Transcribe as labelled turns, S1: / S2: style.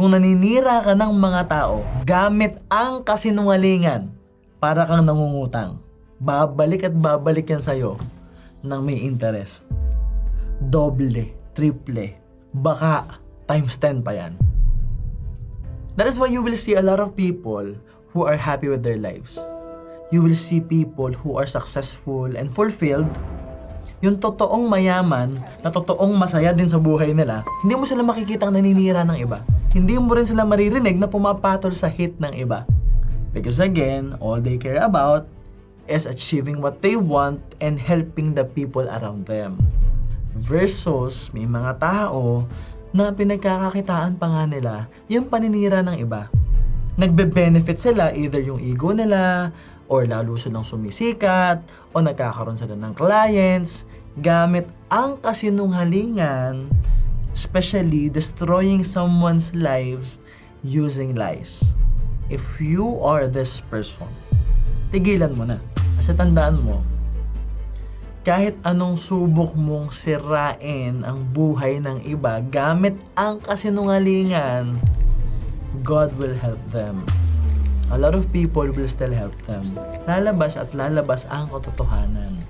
S1: Kung naninira ka ng mga tao gamit ang kasinungalingan para kang nangungutang, babalik at babalik yan sa'yo ng may interest. Doble, triple, baka times 10 pa yan. That is why you will see a lot of people who are happy with their lives. You will see people who are successful and fulfilled. Yung totoong mayaman, na totoong masaya din sa buhay nila, hindi mo sila makikitang naninira ng iba. Hindi mo rin sila maririnig na pumapatol sa hit ng iba. Because again, all they care about is achieving what they want and helping the people around them. Versus, may mga tao na pinagkakakitaan pa nga nila yung paninira ng iba. Nagbe-benefit sila either yung ego nila, or lalo silang sumisikat, o nagkakaroon sila ng clients, gamit ang kasinungalingan, especially destroying someone's lives using lies. If you are this person, tigilan mo na. Kasi tandaan mo, kahit anong subok mong sirain ang buhay ng iba gamit ang kasinungalingan, God will help them. A lot of people will still help them. Lalabas at lalabas ang katotohanan.